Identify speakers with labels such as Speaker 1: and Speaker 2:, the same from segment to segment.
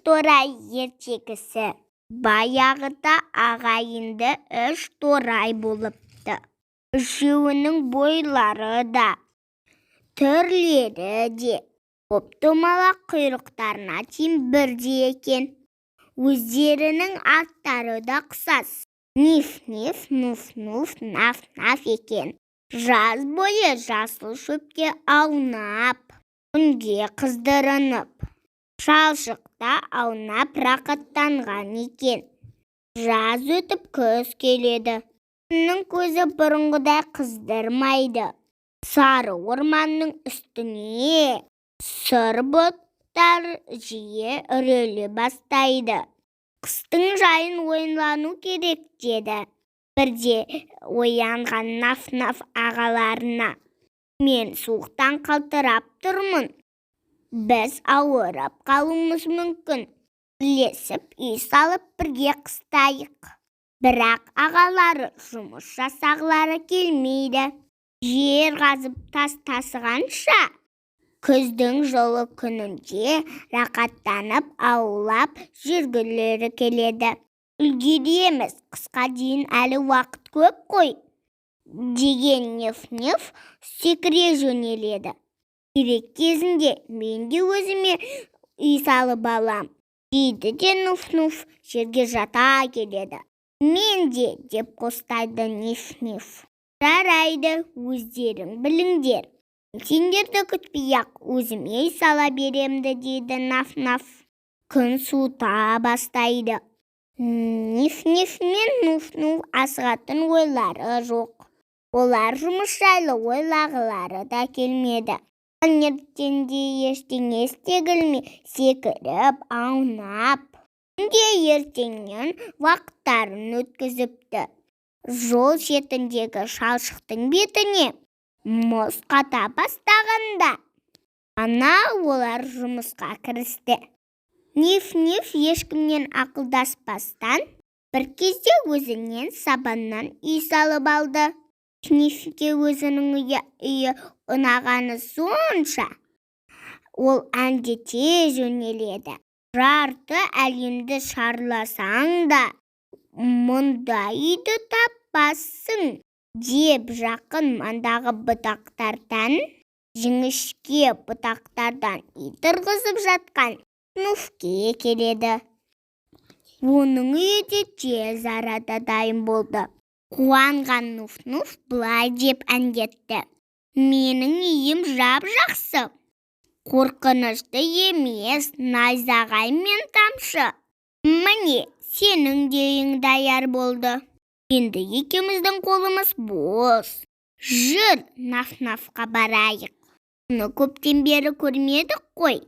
Speaker 1: торай ертегісі. Баяғыда ағайынды 3 торай болыпты. Үшеуінің бойлары да, түрлері де, топ-томалақ құйрықтарына дейін бірдей екен. Өздерінің аттары да ұқсас. Ниф-ниф, нуф-нуф, наф-наф екен. Жаз бойы жасыл шөпке аунап, күнге қыздырынып, шалшықта аунап рақаттанған екен. Жаз өтіп күз келеді. Күннің көзі бұрынғыдай қыздырмайды. Сары орманның үстіне сұр бұлттар жиі үріле бастайды. Қыстың жайын ойлану керек деді бірде оянған наф-наф ағаларына. Мен суықтан қалтырап тұрмын. Біз ауырып қалуымыз мүмкін. Бірлесіп үй салып бірге қыстайық. Бірақ ағалары жұмыс жасағылары келмейді. Жер қазып тас тасығанша, күздің жылы күнінде рақаттанып аулап жүргілері келеді. Үлгереміз, қысқа дейін әлі уақыт көп қой, деген неф-неф секіре жөнеледі. Керек кезінде мен де өзіме үй салып алам, дейді де нуф-нуф жерге жата келеді. Мен де, деп қостайды неф-неф. Жарайды, өздерің біліңдер. Сендерді күтпей-ақ өзіме үй сала беремді, дейді наф-наф. Күн суыта бастайды. Ниф-ниф мен нуф-нуф асығатын ойлары жоқ. Олар жұмыс жайлы ойлағылары да келмеді. Таңертеңде ештеңе істегілмей секіріп, аунап, күнде ертеңнен уақыттарын өткізіпті. Жол шетіндегі шалшықтың бетіне мұз қата бастағанда, ана олар жұмысқа кірісті. Ниф-ниф ешкімнен ақылдаспастан бір кезде өзінен сабаннан үй салып алды. Ниф-нифке өзінің үйі ұнағаны сонша, ол әндете жөнеледі. Жарты әлемді шарласаң да, мұндай үйді таппассың, деп жақын маңдағы бұтақтардан, жіңішке бұтақтардан үй тұрғызып жатқан Нуфке келеді. Оның үйі де тез арада дайын болды. Қуанған Нуф-нуф былай деп әндетті. Менің үйім жап-жақсы, қорқынышты емес, найзағай мен тамшы. Міне, сенің де үйің даяр болды. Енді екеуміздің қолымыз бос. Жүр, наф-нафқа барайық. Оны көптен бері көрмедік қой,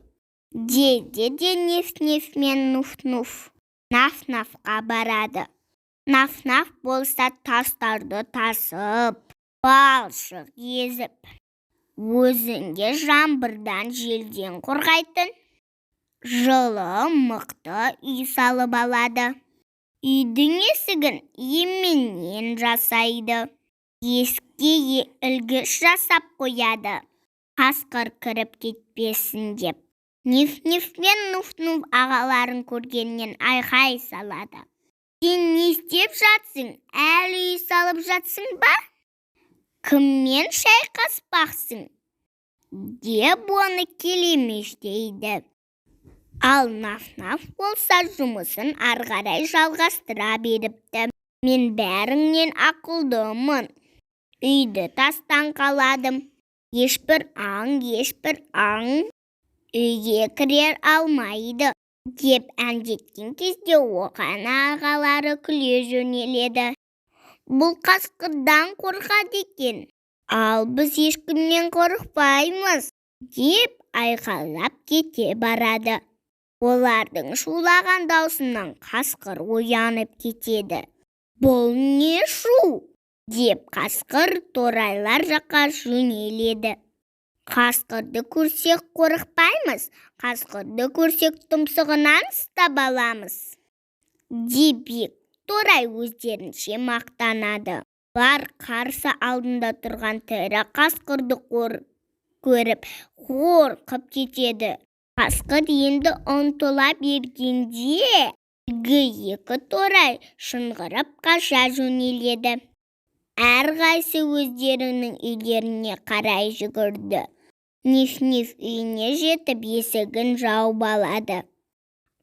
Speaker 1: деді де неф-неф мен нуф-нуф наф-нафқа барады. Наф-наф болса тастарды тасып, балшық езіп, өзіңге жаңбырдан желден қорғайтын жылы мықты үй салып алады. Үйдің есігін еменнен жасайды. Есікке ілгіш жасап қояды, қасқыр кіріп кетпесін деп. Ниф-ниф пен нуф-нуф ағаларын көргеннен айқай салады. Сен не істеп жатсың? Әлі үй салып жатсың ба? Кіммен шайқаспақсың? Деп оны келемеждейді. Ал наф-наф болса жұмысын арғарай жалғастыра беріпті. Мен бәріңнен ақылдымын. Үйді тастан қаладым. Ешбір аң үйге кірер алмайды, деп әндеткен кезде оған ағалары күле жөнеледі. Бұл қасқырдан қорқады екен, ал біз ешкімнен қорықпаймыз, деп айқайлап кете барады. Олардың шулаған даусынан қасқыр оянып кетеді. Бұл не шу? Деп қасқыр торайлар жаққа жөнеледі. Қасқырды көрсек қорықпаймыз, қасқырды көрсек тұмсығынан ұстап аламыз, деп торай өздерінше мақтанады. Бар қарсы алдында тұрған тірі қасқырды көріп қорқып кетеді. Қасқыр енді ұмтыла бергенде екі торай шыңғырып қаша жөнеледі. Әрқайсы өздерінің үйлеріне қарай жүгірді. Ниф-Ниф үйіне жетіп есігін жауып алады.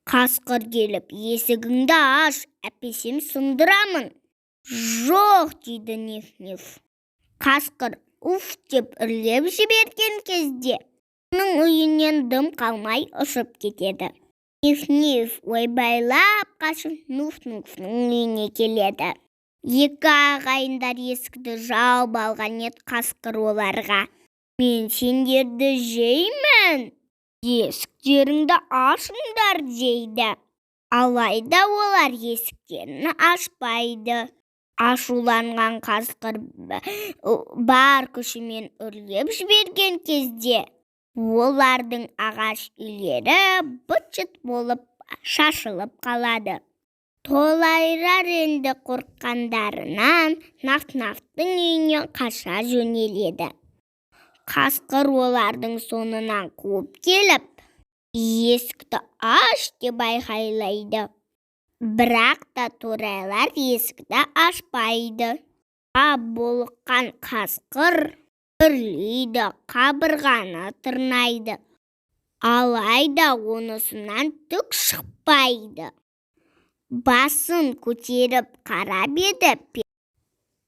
Speaker 1: Қасқыр келіп, есігіңді аш, әпесем сындырамын. Жоқ, дейді Ниф-Ниф. Қасқыр уф деп үрлеп жіберген кезде оның үйінен дым қалмай ұшып кетеді. Ниф-Ниф ойбайлап қашып Нуф-Нуфтың үйіне келеді. Екі ағайындар есікті жауып алған еді. Қасқыр оларға: мен сендерді жеймін, есіктеріңді ашыңдар дейді. Алайда олар есіктерін ашпайды. Ашуланған қасқыр бар күшімен үрлеп жіберген кезде олардың ағаш үйлері быт-шыт болып шашылып қалады. Торайлар енді қорыққандарынан Наф-Нафтың үйіне қаша жөнеледі. Қасқыр олардың соңынан қуып келіп, есікті аш деп айқайлайды. Бірақ та торайлар есікті ашпайды. Булыққан қасқыр үрлейді, қабырғаны тырнайды. Алайда онысынан түк шықпайды. Басын көтеріп қарап еді,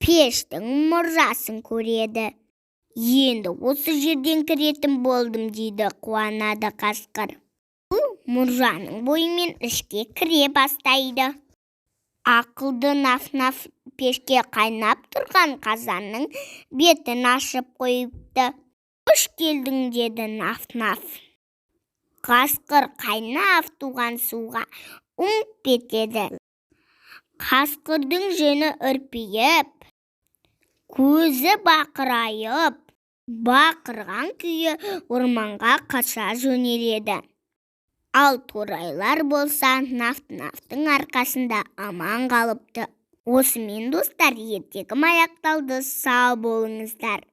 Speaker 1: пештің мұржасын көреді. Енді осы жерден кіретін болдым дейді, қуанады қасқыр. Мұржаның бойымен ішке кіре бастайды. Ақылды Наф-Наф пешке қайнап тұрған қазанның бетін ашып қойыпты. Қош келдің, деді Наф-Наф. Қасқыр қайнап туған суға умп етеді. Қасқырдың жүні үрпиіп, көзі бақырайып, бақырған күйі орманға қаша жөнеледі. Ал торайлар болса Наф-Нафтың арқасында аман қалыпты. Осымен достар, ертегім аяқталды. Сау болыңыздар.